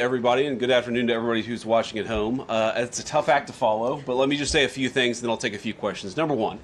everybody, and good afternoon to everybody who's watching at home. It's a tough act to follow, but let me just say a few things, and then I'll take a few questions. Number one,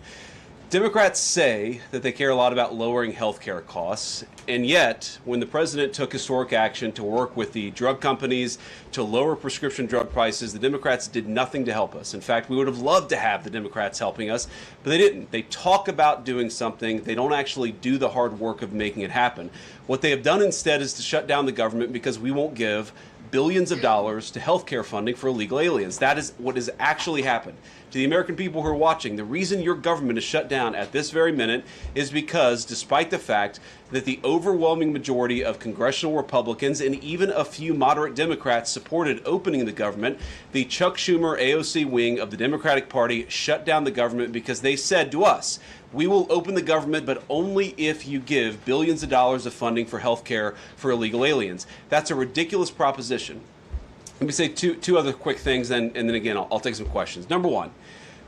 Democrats say that they care a lot about lowering health care costs, and yet, when the president took historic action to work with the drug companies to lower prescription drug prices, the Democrats did nothing to help us. In fact, we would have loved to have the Democrats helping us, but they didn't. They talk about doing something. They don't actually do the hard work of making it happen. What they have done instead is to shut down the government because we won't give billions of dollars to health care funding for illegal aliens. That is what has actually happened. To the American people who are watching, the reason your government is shut down at this very minute is because, despite the fact that the overwhelming majority of congressional Republicans and even a few moderate Democrats supported opening the government, the Chuck Schumer AOC wing of the Democratic Party shut down the government because they said to us, we will open the government, but only if you give billions of dollars of funding for health care for illegal aliens. That's a ridiculous proposition. Let me say two other quick things, and then again, I'll take some questions. Number one,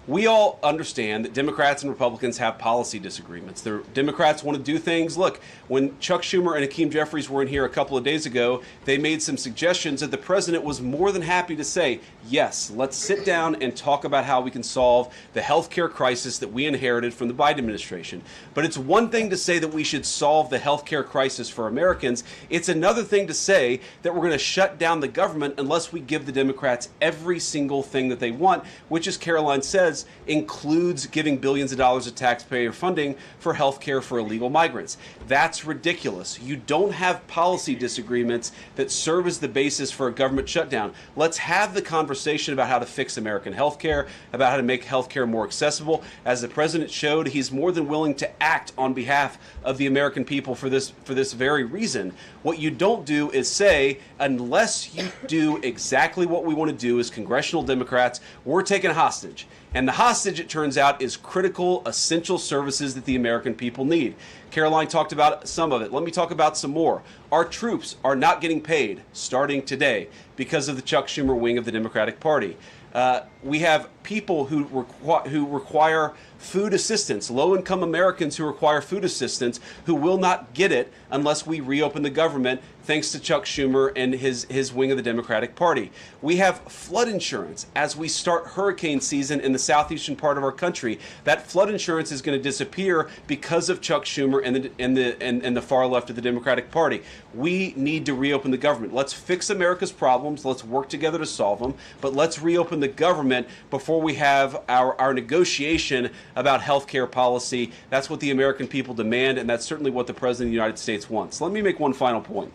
we all understand that Democrats and Republicans have policy disagreements. The Democrats want to do things. Look, when Chuck Schumer and Hakeem Jeffries were in here a couple of days ago, they made some suggestions that the president was more than happy to say, yes, let's sit down and talk about how we can solve the health care crisis that we inherited from the Biden administration. But it's one thing to say that we should solve the health care crisis for Americans. It's another thing to say that we're going to shut down the government unless we give the Democrats every single thing that they want, which, as Karoline says, includes giving billions of dollars of taxpayer funding for health care for illegal migrants. That's ridiculous. You don't have policy disagreements that serve as the basis for a government shutdown. Let's have the conversation about how to fix American health care, about how to make health care more accessible. As the president showed, he's more than willing to act on behalf of the American people for this very reason. What you don't do is say, unless you do exactly what we want to do as congressional Democrats, we're taken hostage. And the hostage, it turns out, is critical, essential services that the American people need. Karoline talked about some of it. Let me talk about some more. Our troops are not getting paid starting today because of the Chuck Schumer wing of the Democratic Party. We have people who require food assistance, low-income Americans who require food assistance, who will not get it unless we reopen the government, thanks to Chuck Schumer and his wing of the Democratic Party. We have flood insurance as we start hurricane season in the southeastern part of our country. That flood insurance is going to disappear because of Chuck Schumer and the far left of the Democratic Party. We need to reopen the government. Let's fix America's problems. Let's work together to solve them. But let's reopen the government before we have our negotiation about health care policy. That's what the American people demand, and that's certainly what the President of the United States wants. Let me make one final point.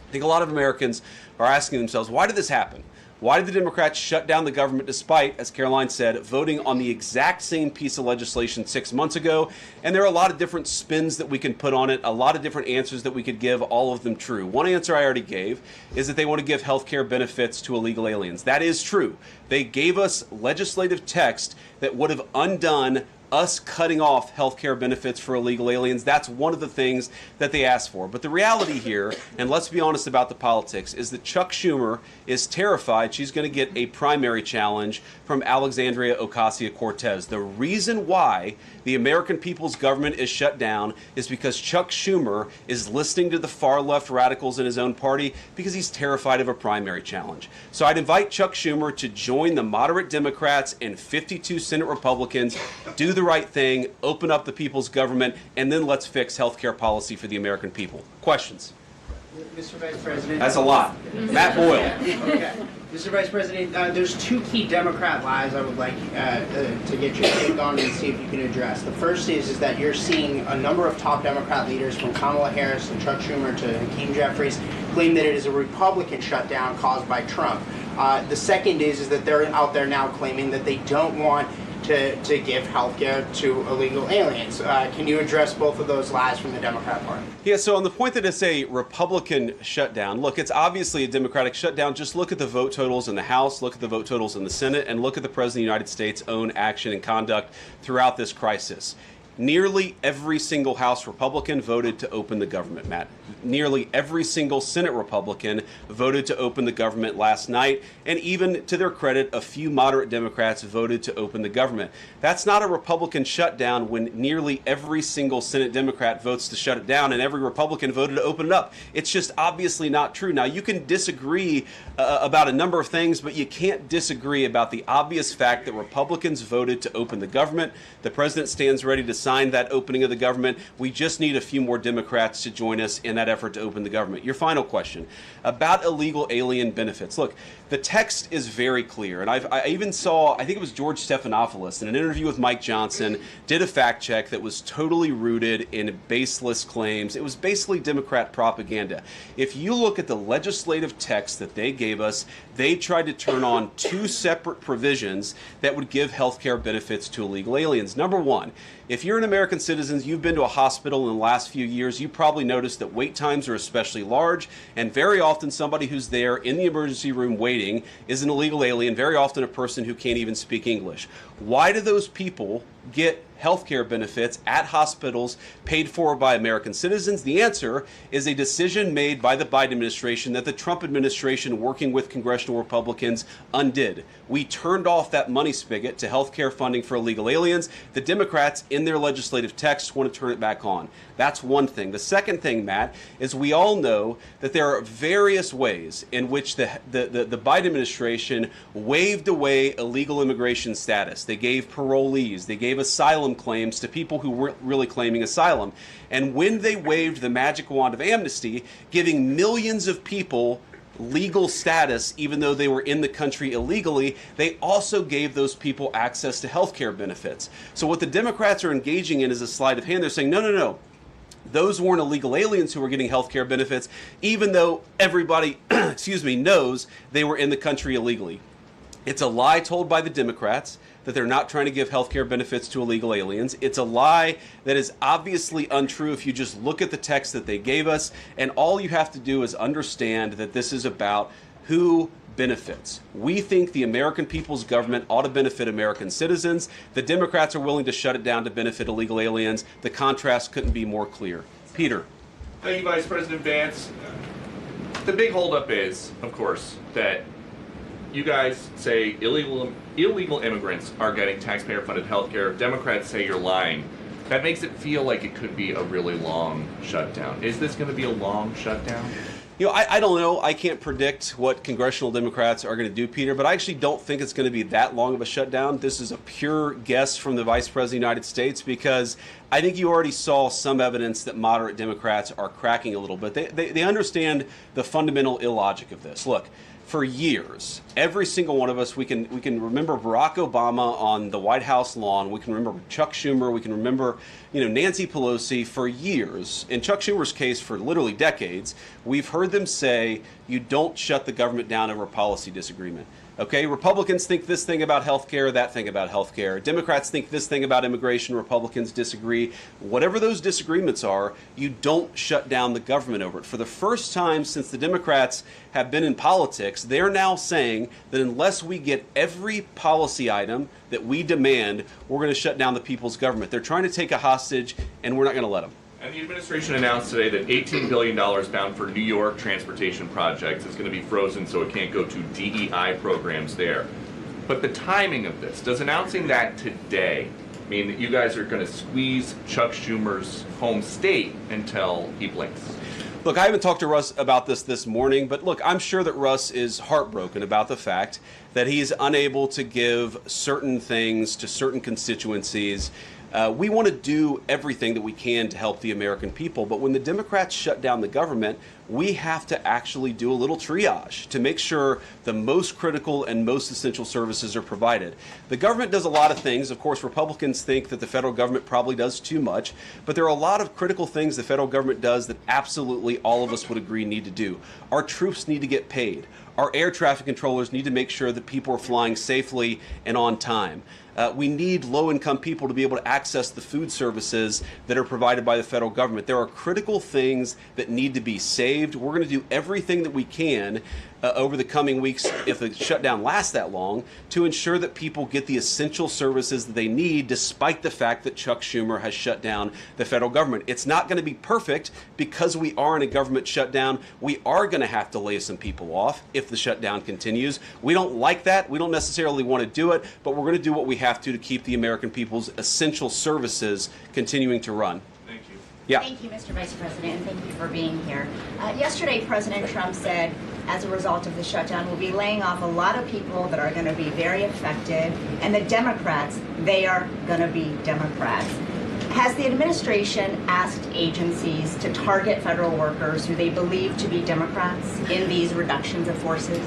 I think a lot of Americans are asking themselves, why did this happen? Why did the Democrats shut down the government despite, as Karoline said, voting on the exact same piece of legislation 6 months ago? And there are a lot of different spins that we can put on it, a lot of different answers that we could give, all of them true. One answer I already gave is that they want to give health care benefits to illegal aliens. That is true. They gave us legislative text that would have undone us cutting off health care benefits for illegal aliens. That's one of the things that they asked for. But the reality here, and let's be honest about the politics, is that Chuck Schumer is terrified she's going to get a primary challenge from Alexandria Ocasio-Cortez. The reason why the American people's government is shut down is because Chuck Schumer is listening to the far left radicals in his own party because he's terrified of a primary challenge. So I'd invite Chuck Schumer to join the moderate Democrats and 52 Senate Republicans, do the right thing, open up the people's government, and then let's fix health care policy for the American people. Questions? Mr. Vice President. That's a lot. Matt Boyle. Okay. Mr. Vice President, there's two key Democrat lies I would like to get your take on and see if you can address. The first is that you're seeing a number of top Democrat leaders, from Kamala Harris and Chuck Schumer to Hakeem Jeffries, claim that it is a Republican shutdown caused by Trump. The second is that they're out there now claiming that they don't want to give health care to illegal aliens. Can you address both of those lies from the Democrat Party? Yeah, so on the point that it's a Republican shutdown, look, it's obviously a Democratic shutdown. Just look at the vote totals in the House, look at the vote totals in the Senate, and look at the President of the United States' own action and conduct throughout this crisis. Nearly every single House Republican voted to open the government, Matt. Nearly every single Senate Republican voted to open the government last night. And even to their credit, a few moderate Democrats voted to open the government. That's not a Republican shutdown when nearly every single Senate Democrat votes to shut it down and every Republican voted to open it up. It's just obviously not true. Now, you can disagree about a number of things, but you can't disagree about the obvious fact that Republicans voted to open the government. The president stands ready to sign that opening of the government. We just need a few more Democrats to join us in that effort to open the government. Your final question about illegal alien benefits. Look, the text is very clear, and I even saw, I think it was George Stephanopoulos in an interview with Mike Johnson, did a fact check that was totally rooted in baseless claims. It was basically Democrat propaganda. If you look at the legislative text that they gave us, they tried to turn on two separate provisions that would give health care benefits to illegal aliens. Number one, if you're an American citizen, you've been to a hospital in the last few years, you probably noticed that wait times are especially large, and very often somebody who's there in the emergency room waiting is an illegal alien, very often a person who can't even speak English. Why do those people get health care benefits at hospitals paid for by American citizens? The answer is a decision made by the Biden administration that the Trump administration, working with congressional Republicans, undid. We turned off that money spigot to health care funding for illegal aliens. The Democrats, in their legislative text, want to turn it back on. That's one thing. The second thing, Matt, is we all know that there are various ways in which the Biden administration waved away illegal immigration status. They gave parolees, they gave asylum claims to people who weren't really claiming asylum. And when they waved the magic wand of amnesty, giving millions of people legal status even though they were in the country illegally, they also gave those people access to health care benefits. So what the Democrats are engaging in is a sleight of hand. They're saying, no, no, no. Those weren't illegal aliens who were getting health care benefits, even though everybody, knows they were in the country illegally. It's a lie told by the Democrats that they're not trying to give health care benefits to illegal aliens. It's a lie that is obviously untrue if you just look at the text that they gave us, and all you have to do is understand that this is about who benefits. We think the American people's government ought to benefit American citizens. The Democrats are willing to shut it down to benefit illegal aliens. The contrast couldn't be more clear. Peter. Thank you, Vice President Vance. The big holdup is, of course, that you guys say illegal immigrants are getting taxpayer-funded health care. Democrats say you're lying. That makes it feel like it could be a really long shutdown. Is this going to be a long shutdown? You know, I don't know. I can't predict what congressional Democrats are going to do, Peter, but I actually don't think it's going to be that long of a shutdown. This is a pure guess from the Vice President of the United States because I think you already saw some evidence that moderate Democrats are cracking a little bit. They understand the fundamental illogic of this. Look, for years, every single one of us, we can remember Barack Obama on the White House lawn. We can remember Chuck Schumer. We can remember, Nancy Pelosi for years. In Chuck Schumer's case, for literally decades, we've heard them say, you don't shut the government down over a policy disagreement. Okay, Republicans think this thing about health care, that thing about health care. Democrats think this thing about immigration. Republicans disagree. Whatever those disagreements are, you don't shut down the government over it. For the first time since the Democrats have been in politics, they're now saying that unless we get every policy item that we demand, we're going to shut down the people's government. They're trying to take a hostage, and we're not going to let them. And the administration announced today that $18 billion bound for New York transportation projects is going to be frozen so it can't go to DEI programs there. But the timing of this, does announcing that today mean that you guys are going to squeeze Chuck Schumer's home state until he blinks? Look, I haven't talked to Russ about this morning, but look, I'm sure that Russ is heartbroken about the fact that he's unable to give certain things to certain constituencies. We want to do everything that we can to help the American people, but when the Democrats shut down the government, we have to actually do a little triage to make sure the most critical and most essential services are provided. The government does a lot of things. Of course, Republicans think that the federal government probably does too much, but there are a lot of critical things the federal government does that absolutely all of us would agree need to do. Our troops need to get paid. Our air traffic controllers need to make sure that people are flying safely and on time. We need low-income people to be able to access the food services that are provided by the federal government. There are critical things that need to be saved. We're going to do everything that we can over the coming weeks, if the shutdown lasts that long, to ensure that people get the essential services that they need, despite the fact that Chuck Schumer has shut down the federal government. It's not going to be perfect because we are in a government shutdown. We are going to have to lay some people off if the shutdown continues. We don't like that. We don't necessarily want to do it, but we're going to do what we have to keep the American people's essential services continuing to run. Thank you. Yeah. Thank you, Mr. Vice President, and thank you for being here. Yesterday, President Trump said, as a result of the shutdown, we'll be laying off a lot of people that are going to be very affected, and the Democrats, they are going to be Democrats. Has the administration asked agencies to target federal workers who they believe to be Democrats in these reductions of forces?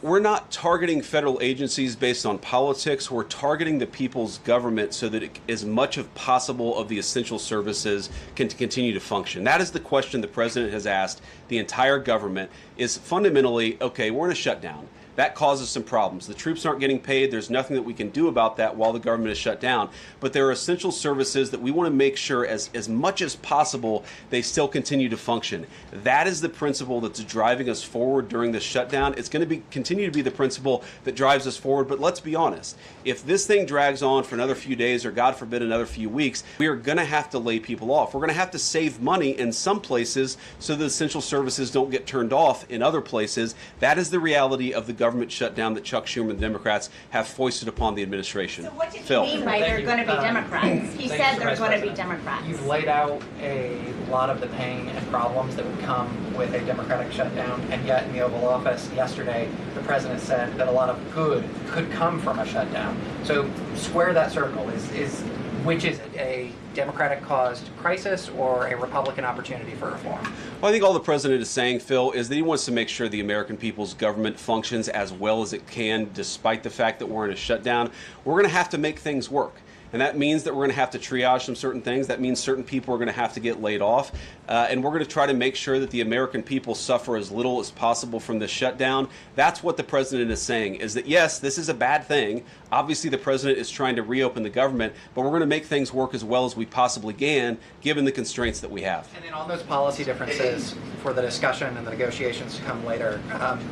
We're not targeting federal agencies based on politics. We're targeting the people's government so that as much as possible of the essential services can continue to function. That is the question the president has asked the entire government, is fundamentally, okay, we're in a shutdown. That causes some problems. The troops aren't getting paid. There's nothing that we can do about that while the government is shut down. But there are essential services that we want to make sure as much as possible they still continue to function. That is the principle that's driving us forward during this shutdown. It's going to continue to be the principle that drives us forward. But let's be honest. If this thing drags on for another few days or, God forbid, another few weeks, we are going to have to lay people off. We're going to have to save money in some places so the essential services don't get turned off in other places. That is the reality of the government shutdown that Chuck Schumer and the Democrats have foisted upon the administration. So what did Phil. he mean by they're going to be Democrats? He said they're going to be Democrats. You've laid out a lot of the pain and problems that would come with a Democratic shutdown, and yet in the Oval Office yesterday, the president said that a lot of good could come from a shutdown. So square that circle. Which is it, a Democratic-caused crisis or a Republican opportunity for reform? Well, I think all the president is saying, Phil, is that he wants to make sure the American people's government functions as well as it can, despite the fact that we're in a shutdown. We're going to have to make things work. And that means that we're going to have to triage some certain things. That means certain people are going to have to get laid off. And we're going to try to make sure that the American people suffer as little as possible from this shutdown. That's what the president is saying, is that, yes, this is a bad thing. Obviously, the president is trying to reopen the government, but we're going to make things work as well as we possibly can, given the constraints that we have. And then on those policy differences for the discussion and the negotiations to come later,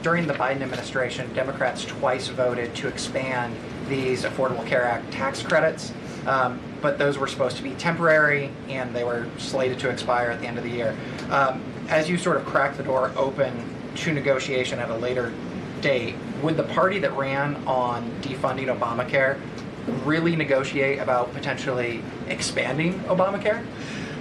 during the Biden administration, Democrats twice voted to expand these Affordable Care Act tax credits. But those were supposed to be temporary, and they were slated to expire at the end of the year. As you sort of crack the door open to negotiation at a later date, would the party that ran on defunding Obamacare really negotiate about potentially expanding Obamacare?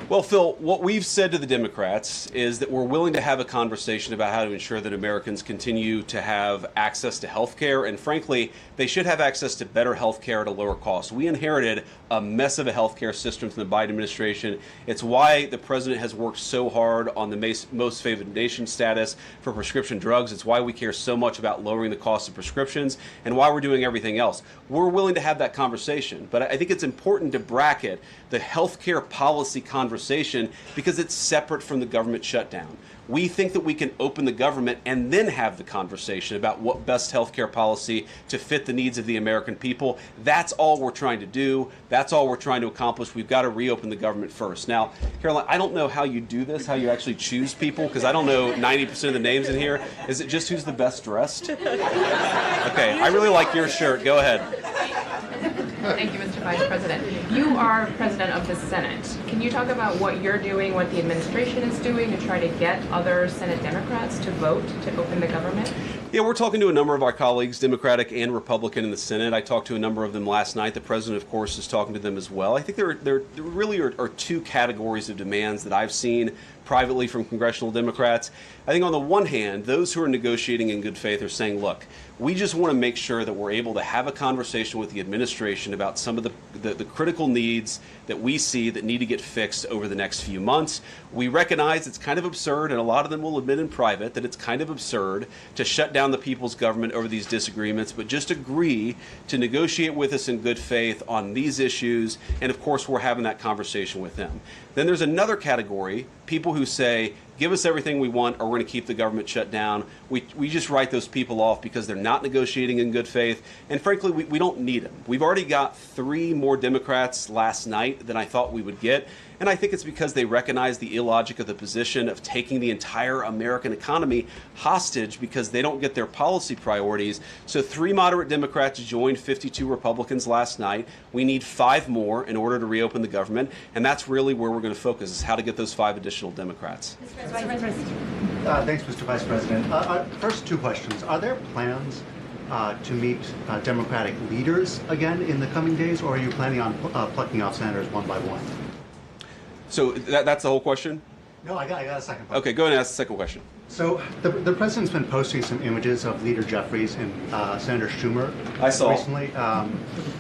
Well, Phil, what we've said to the Democrats is that we're willing to have a conversation about how to ensure that Americans continue to have access to health care, and frankly, they should have access to better health care at a lower cost. We inherited a mess of a health care system from the Biden administration. It's why the president has worked so hard on the most favored nation status for prescription drugs. It's why we care so much about lowering the cost of prescriptions and why we're doing everything else. We're willing to have that conversation, but I think it's important to bracket the health care policy conversation because it's separate from the government shutdown. We think that we can open the government and then have the conversation about what best healthcare policy to fit the needs of the American people. That's all we're trying to do. That's all we're trying to accomplish. We've got to reopen the government first. Now, Karoline, I don't know how you do this, how you actually choose people, because I don't know 90% of the names in here. Is it just who's the best dressed? Okay, I really like your shirt. Go ahead. Thank you, Mr. Vice President. You are President of the Senate. Can you talk about what you're doing, what the administration is doing to try to get other Senate Democrats to vote to open the government? Yeah, we're talking to a number of our colleagues, Democratic and Republican, in the Senate. I talked to a number of them last night. The president, of course, is talking to them as well. I think there really are two categories of demands that I've seen privately from congressional Democrats. I think on the one hand, those who are negotiating in good faith are saying, look, we just want to make sure that we're able to have a conversation with the administration about some of the critical needs that we see that need to get fixed over the next few months. We recognize it's kind of absurd, and a lot of them will admit in private that it's kind of absurd to shut down the people's government over these disagreements, but just agree to negotiate with us in good faith on these issues, and of course we're having that conversation with them. Then there's another category, people who say, give us everything we want or we're going to keep the government shut down. We just write those people off because they're not negotiating in good faith. And frankly, we don't need them. We've already got 3 more Democrats last night than I thought we would get. And I think it's because they recognize the illogic of the position of taking the entire American economy hostage because they don't get their policy priorities. So 3 moderate Democrats joined 52 Republicans last night. We need 5 more in order to reopen the government. And that's really where we're going to focus, is how to get those 5 additional Democrats. Thanks, Mr. Vice President. First 2 questions. Are there plans to meet Democratic leaders again in the coming days, or are you planning on plucking off senators one by one? So that's the whole question? No, I got a second question. Okay, go ahead and ask the second question. So the president's been posting some images of Leader Jeffries and Senator Schumer. I saw. Recently.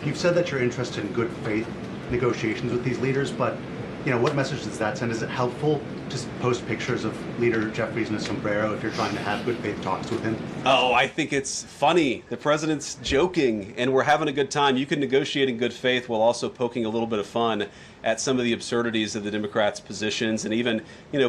You've said that you're interested in good faith negotiations with these leaders, but what message does that send? Is it helpful to post pictures of Leader Jeffries in a sombrero if you're trying to have good faith talks with him? Oh, I think it's funny. The president's joking, and we're having a good time. You can negotiate in good faith while also poking a little bit of fun at some of the absurdities of the Democrats' positions, and even,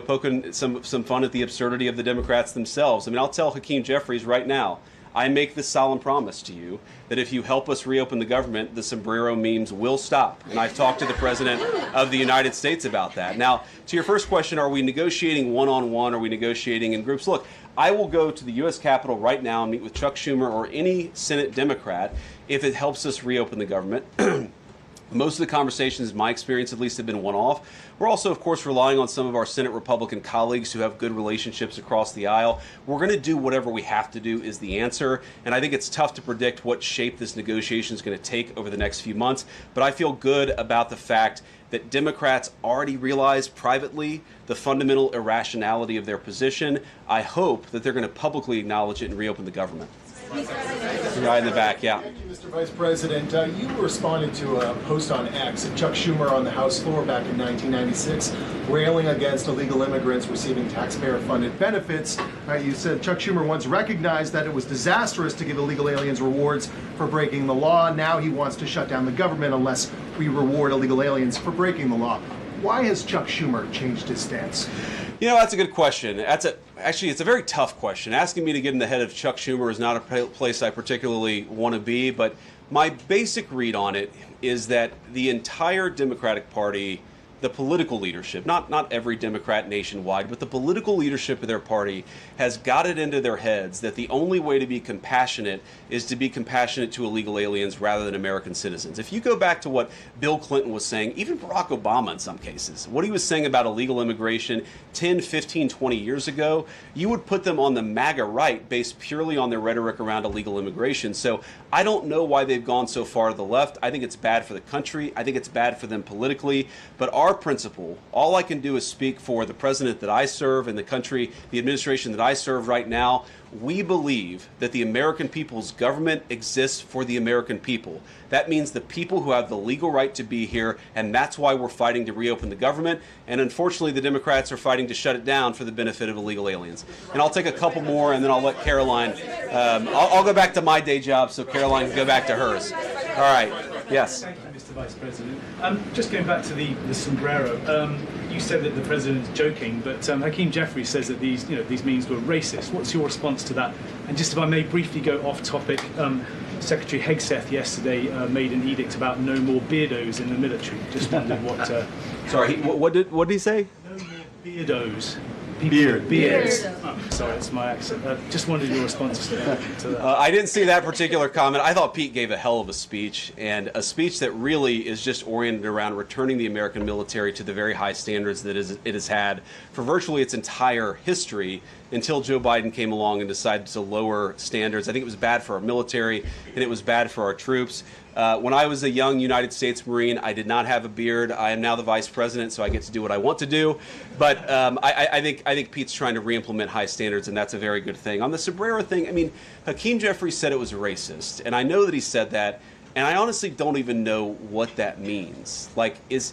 poking some fun at the absurdity of the Democrats themselves. I mean, I'll tell Hakeem Jeffries right now, I make this solemn promise to you that if you help us reopen the government, the sombrero memes will stop. And I've talked to the President of the United States about that. Now, to your first question, are we negotiating one-on-one? Are we negotiating in groups? Look, I will go to the U.S. Capitol right now and meet with Chuck Schumer or any Senate Democrat if it helps us reopen the government. Most of the conversations, in my experience at least, have been one-off. We're also, of course, relying on some of our Senate Republican colleagues who have good relationships across the aisle. We're going to do whatever we have to do is the answer. And I think it's tough to predict what shape this negotiation is going to take over the next few months. But I feel good about the fact that Democrats already realize privately the fundamental irrationality of their position. I hope that they're going to publicly acknowledge it and reopen the government. Right in the back, yeah. Thank you, Mr. Vice President. You responded to a post on X of Chuck Schumer on the House floor back in 1996, railing against illegal immigrants receiving taxpayer-funded benefits. You said Chuck Schumer once recognized that it was disastrous to give illegal aliens rewards for breaking the law. Now he wants to shut down the government unless we reward illegal aliens for breaking the law. Why has Chuck Schumer changed his stance? That's a good question. Actually, it's a very tough question. Asking me to get in the head of Chuck Schumer is not a place I particularly want to be, but my basic read on it is that the entire Democratic Party, the political leadership, not every Democrat nationwide, but the political leadership of their party has got it into their heads that the only way to be compassionate is to be compassionate to illegal aliens rather than American citizens. If you go back to what Bill Clinton was saying, even Barack Obama in some cases, what he was saying about illegal immigration 10, 15, 20 years ago, you would put them on the MAGA right based purely on their rhetoric around illegal immigration. So I don't know why they've gone so far to the left. I think it's bad for the country. I think it's bad for them politically. But our principle, all I can do is speak for the president that I serve and the country, the administration that I serve right now. We believe that the American people's government exists for the American people. That means the people who have the legal right to be here, and that's why we're fighting to reopen the government. And unfortunately, the Democrats are fighting to shut it down for the benefit of illegal aliens. And I'll take a couple more, and then I'll let Karoline. I'll go back to my day job so Karoline can go back to hers. All right. Yes. Thank you, Mr. Vice President. Just going back to the sombrero, you said that the president is joking, but Hakeem Jeffries says that these memes were racist. What's your response to that? And just if I may briefly go off topic, Secretary Hegseth yesterday made an edict about no more beardos in the military. Just wondered what. Sorry, what did he say? No more beardos. Beards. Oh, sorry, it's my accent. Just wondered your response to that. I didn't see that particular comment. I thought Pete gave a hell of a speech, and a speech that really is just oriented around returning the American military to the very high standards that it has had for virtually its entire history until Joe Biden came along and decided to lower standards. I think it was bad for our military, and it was bad for our troops. When I was a young United States Marine, I did not have a beard. I am now the vice president, so I get to do what I want to do. But I think Pete's trying to re-implement high standards, and that's a very good thing. On the sombrero thing, I mean, Hakeem Jeffries said it was racist, and I know that he said that, and I honestly don't even know what that means. Like, is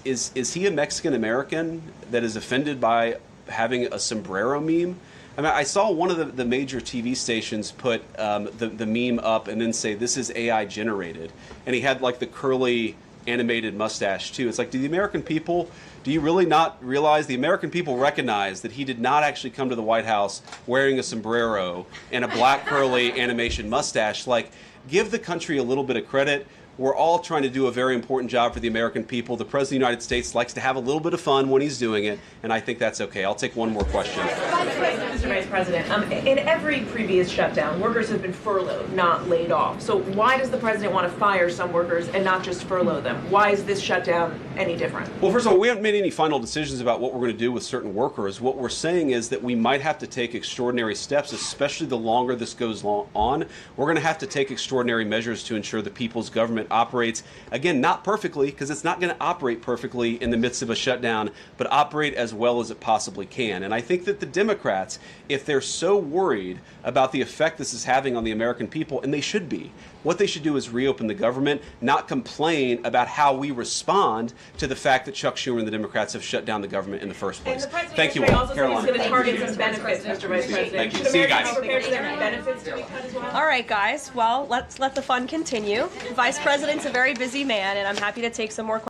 he a Mexican American that is offended by having a sombrero meme? I mean, I saw one of the major TV stations put the meme up and then say, this is AI generated. And he had like the curly animated mustache too. It's like, do you really not realize the American people recognize that he did not actually come to the White House wearing a sombrero and a black curly animation mustache? Like, give the country a little bit of credit. We're all trying to do a very important job for the American people. The President of the United States likes to have a little bit of fun when he's doing it, and I think that's okay. I'll take one more question. Mr. Vice President, in every previous shutdown, workers have been furloughed, not laid off. So why does the President want to fire some workers and not just furlough them? Why is this shutdown any different? Well, first of all, we haven't made any final decisions about what we're going to do with certain workers. What we're saying is that we might have to take extraordinary steps, especially the longer this goes on. We're going to have to take extraordinary measures to ensure the people's government operates, again, not perfectly, because it's not going to operate perfectly in the midst of a shutdown, but operate as well as it possibly can. And I think that the Democrats, if they're so worried about the effect this is having on the American people, and they should be, what they should do is reopen the government, not complain about how we respond to the fact that Chuck Schumer and the Democrats have shut down the government in the first place. Thank you all. Also said he's going to target some benefits, Mr. Vice President. Thank you. Should See you Americans guys. prepare for their benefits to be cut as well? All right, guys. Well, let's let the fun continue. Vice President's a very busy man, and I'm happy to take some more questions.